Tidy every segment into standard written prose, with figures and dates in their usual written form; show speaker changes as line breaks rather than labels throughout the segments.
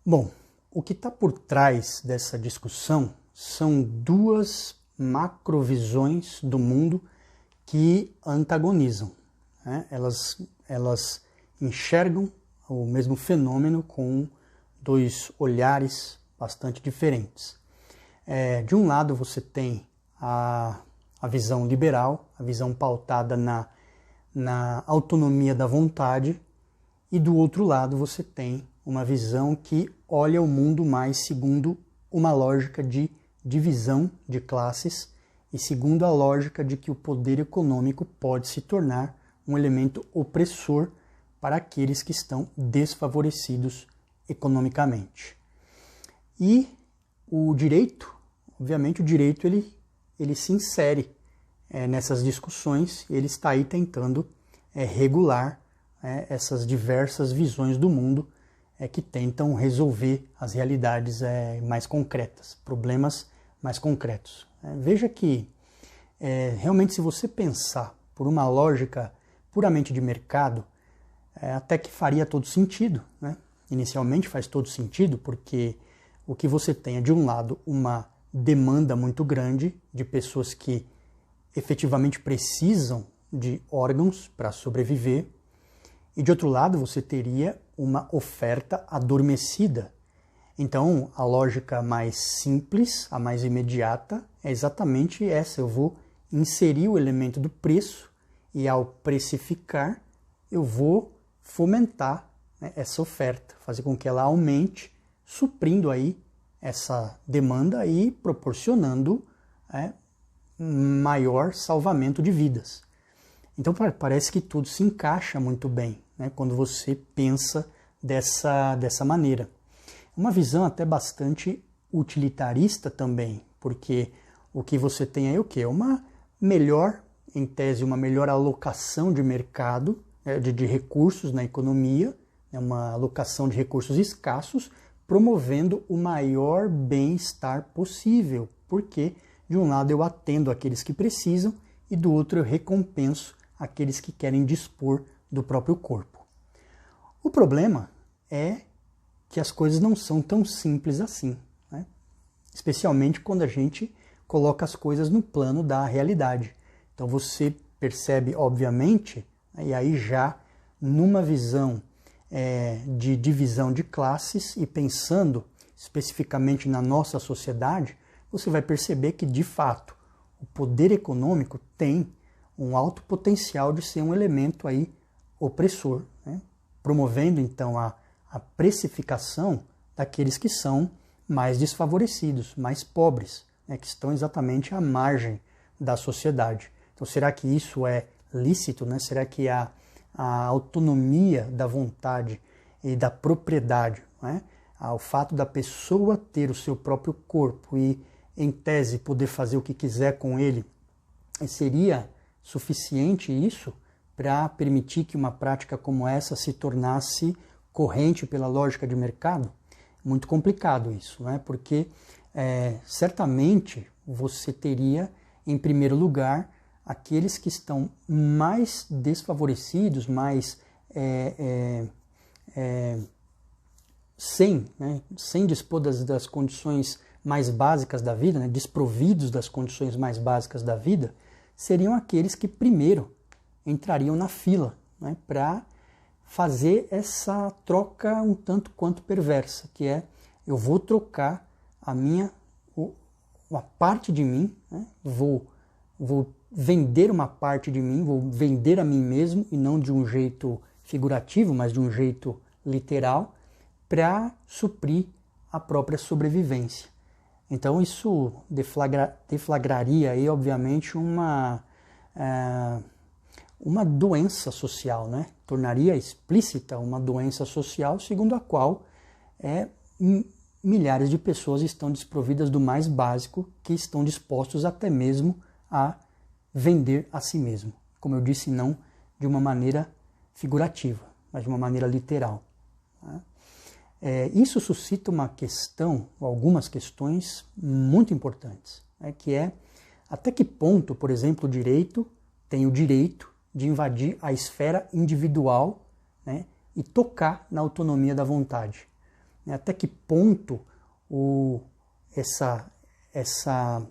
Bom, o que está por trás dessa discussão são duas macrovisões do mundo que antagonizam, né? Elas enxergam o mesmo fenômeno com dois olhares bastante diferentes. De um lado você tem a visão liberal, a visão pautada na autonomia da vontade, e do outro lado você tem uma visão que olha o mundo mais segundo uma lógica de divisão de classes e segundo a lógica de que o poder econômico pode se tornar um elemento opressor para aqueles que estão desfavorecidos economicamente. E o direito, obviamente o direito ele se insere nessas discussões, ele está aí tentando regular essas diversas visões do mundo que tentam resolver as realidades mais concretas, problemas mais concretos. Veja que realmente, se você pensar por uma lógica puramente de mercado, até que faria todo sentido, né? Inicialmente faz todo sentido, porque o que você tem é, de um lado, uma demanda muito grande de pessoas que efetivamente precisam de órgãos para sobreviver, e de outro lado você teria uma oferta adormecida. Então a lógica mais simples, a mais imediata, é exatamente essa: eu vou inserir o elemento do preço e, ao precificar, eu vou fomentar, né, essa oferta, fazer com que ela aumente, suprindo aí essa demanda e proporcionando maior salvamento de vidas. Então parece que tudo se encaixa muito bem, né, quando você pensa dessa maneira. Uma visão até bastante utilitarista também, porque o que você tem aí é o quê? Uma melhor, em tese, uma melhor alocação de mercado, de recursos na economia, uma alocação de recursos escassos, promovendo o maior bem-estar possível, porque de um lado eu atendo aqueles que precisam e do outro eu recompenso aqueles que querem dispor do próprio corpo. O problema é que as coisas não são tão simples assim, né? Especialmente quando a gente coloca as coisas no plano da realidade. Então você percebe, obviamente, e aí já numa visão de divisão de classes e pensando especificamente na nossa sociedade, você vai perceber que, de fato, o poder econômico tem um alto potencial de ser um elemento aí opressor, né? Promovendo então a precificação daqueles que são mais desfavorecidos, mais pobres, né? Que estão exatamente à margem da sociedade. Então será que isso é lícito, né? Será que a autonomia da vontade e da propriedade, né? O fato da pessoa ter o seu próprio corpo e, em tese, poder fazer o que quiser com ele, seria suficiente isso para permitir que uma prática como essa se tornasse corrente pela lógica de mercado? Muito complicado isso, né? Porque certamente você teria, em primeiro lugar, aqueles que estão mais desfavorecidos, mais sem dispor das condições mais básicas da vida, né, desprovidos das condições mais básicas da vida, seriam aqueles que primeiro entrariam na fila, né, para fazer essa troca um tanto quanto perversa, que é: eu vou trocar uma parte de mim, né, vou vender uma parte de mim, vou vender a mim mesmo, e não de um jeito figurativo, mas de um jeito literal, para suprir a própria sobrevivência. Então isso deflagraria aí, obviamente, uma doença social, né? Tornaria explícita uma doença social segundo a qual milhares de pessoas estão desprovidas do mais básico, que estão dispostos até mesmo a vender a si mesmo. Como eu disse, não de uma maneira figurativa, mas de uma maneira literal, né? Isso suscita uma questão, ou algumas questões muito importantes, né, que é: até que ponto, por exemplo, o direito tem o direito de invadir a esfera individual, né, e tocar na autonomia da vontade. né? Até que ponto essa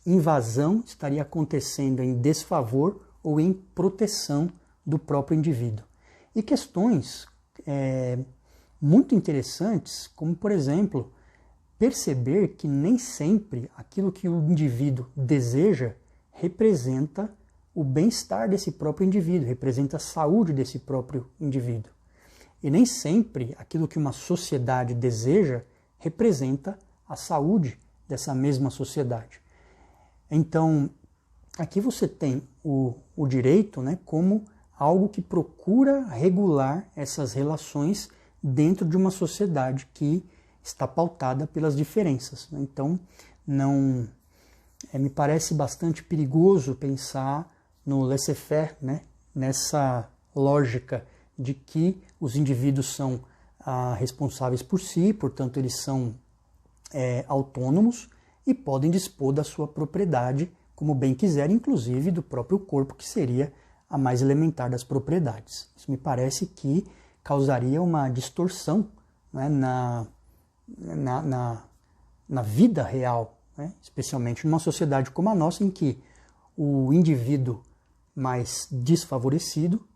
invasão estaria acontecendo em desfavor ou em proteção do próprio indivíduo. E questões muito interessantes, como, por exemplo, perceber que nem sempre aquilo que o indivíduo deseja representa o bem-estar desse próprio indivíduo, representa a saúde desse próprio indivíduo. E nem sempre aquilo que uma sociedade deseja representa a saúde dessa mesma sociedade. Então, aqui você tem o direito, né, como algo que procura regular essas relações dentro de uma sociedade que está pautada pelas diferenças. Então, me parece bastante perigoso pensar no laissez-faire, né, nessa lógica de que os indivíduos são responsáveis por si, portanto eles são autônomos e podem dispor da sua propriedade como bem quiserem, inclusive do próprio corpo, que seria a mais elementar das propriedades. Isso me parece que causaria uma distorção, né, na vida real, né, especialmente numa sociedade como a nossa, em que o indivíduo mais desfavorecido,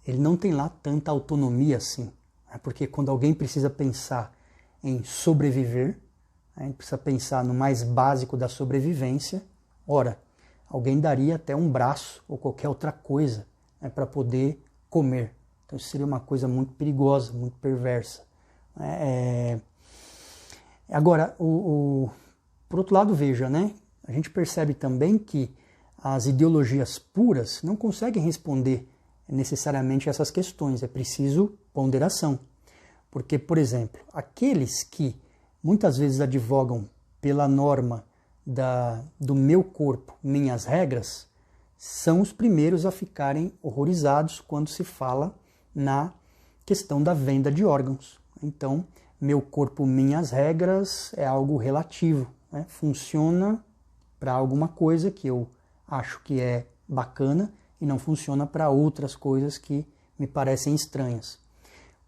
ele não tem lá tanta autonomia assim, né, porque quando alguém precisa pensar em sobreviver, né, precisa pensar no mais básico da sobrevivência, ora, alguém daria até um braço ou qualquer outra coisa, né, para poder comer. Então isso seria uma coisa muito perigosa, muito perversa. Agora, por outro lado, veja, né, a gente percebe também que as ideologias puras não conseguem responder necessariamente a essas questões, é preciso ponderação. Porque, por exemplo, aqueles que muitas vezes advogam pela norma do meu corpo, minhas regras, são os primeiros a ficarem horrorizados quando se fala na questão da venda de órgãos. Então, meu corpo, minhas regras é algo relativo, né? Funciona para alguma coisa que eu acho que é bacana e não funciona para outras coisas que me parecem estranhas.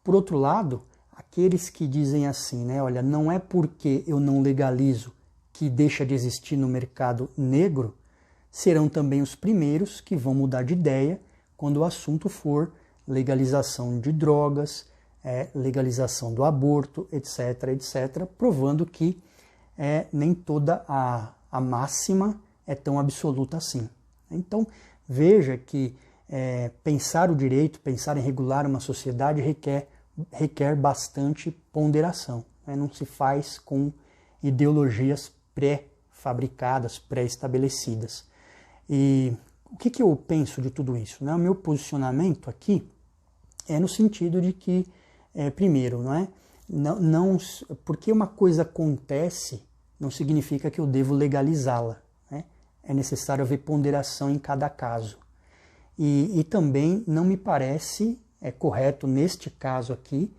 Por outro lado, aqueles que dizem assim, né, olha, não é porque eu não legalizo que deixa de existir no mercado negro, serão também os primeiros que vão mudar de ideia quando o assunto for legalização de drogas, legalização do aborto, etc., etc., provando que nem toda a máxima é tão absoluta assim. Então, veja que pensar o direito, pensar em regular uma sociedade requer bastante ponderação, né? Não se faz com ideologias pré-fabricadas, pré-estabelecidas. E o que eu penso de tudo isso, né? O meu posicionamento aqui é no sentido de que, primeiro, não, porque uma coisa acontece, não significa que eu devo legalizá-la, né? É necessário haver ponderação em cada caso. E também não me parece correto, neste caso aqui,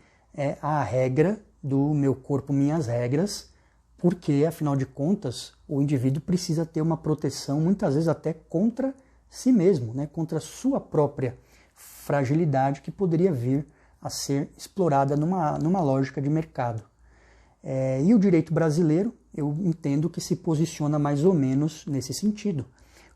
a regra do meu corpo, minhas regras, porque, afinal de contas, o indivíduo precisa ter uma proteção, muitas vezes até contra si mesmo, né? Contra a sua própria fragilidade que poderia vir a ser explorada numa lógica de mercado. E o direito brasileiro, eu entendo que se posiciona mais ou menos nesse sentido,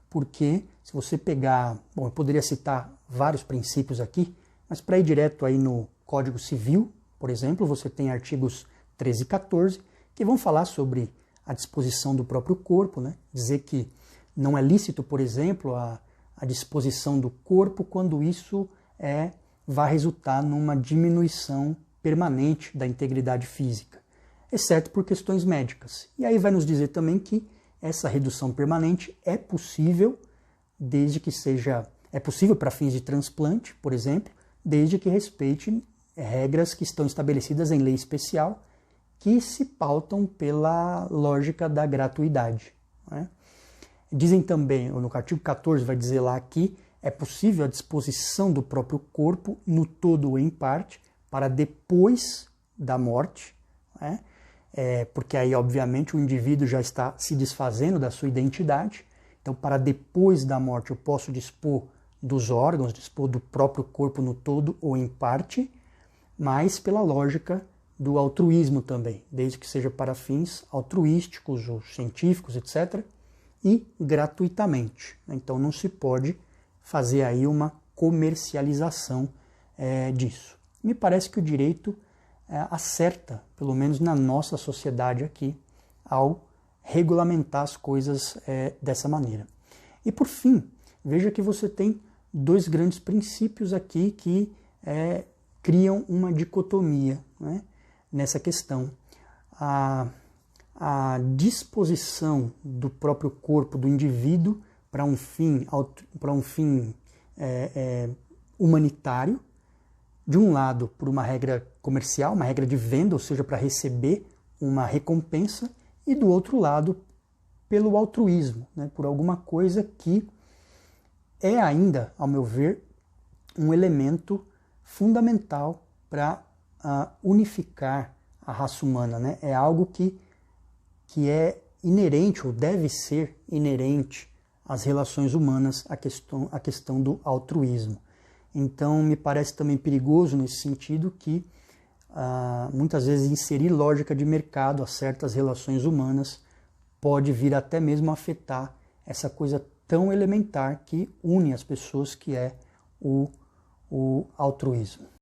porque se você pegar, bom, eu poderia citar vários princípios aqui, mas para ir direto aí no Código Civil, por exemplo, você tem artigos 13 e 14, que vão falar sobre a disposição do próprio corpo, né? Dizer que não é lícito, por exemplo, a disposição do corpo quando isso vai resultar numa diminuição permanente da integridade física, exceto por questões médicas. E aí vai nos dizer também que essa redução permanente é possível, desde que é possível para fins de transplante, por exemplo, desde que respeite regras que estão estabelecidas em lei especial, que se pautam pela lógica da gratuidade, né? Dizem também, no artigo 14 vai dizer lá que é possível a disposição do próprio corpo, no todo ou em parte, para depois da morte, né? Porque aí, obviamente, o indivíduo já está se desfazendo da sua identidade. Então, para depois da morte, eu posso dispor dos órgãos, dispor do próprio corpo no todo ou em parte, mas pela lógica do altruísmo também, desde que seja para fins altruísticos ou científicos, etc., e gratuitamente. Então não se pode fazer aí uma comercialização disso. Me parece que o direito acerta, pelo menos na nossa sociedade aqui, ao regulamentar as coisas dessa maneira. E por fim, veja que você tem dois grandes princípios aqui que criam uma dicotomia, né, nessa questão. A disposição do próprio corpo do indivíduo para um fim humanitário, de um lado por uma regra comercial, uma regra de venda, ou seja, para receber uma recompensa, e do outro lado pelo altruísmo, né, por alguma coisa que é ainda, ao meu ver, um elemento fundamental para unificar a raça humana, né? É algo que é inerente, ou deve ser inerente às relações humanas, a questão do altruísmo. Então, me parece também perigoso nesse sentido que muitas vezes inserir lógica de mercado a certas relações humanas pode vir até mesmo a afetar essa coisa tão elementar que une as pessoas, que é o altruísmo.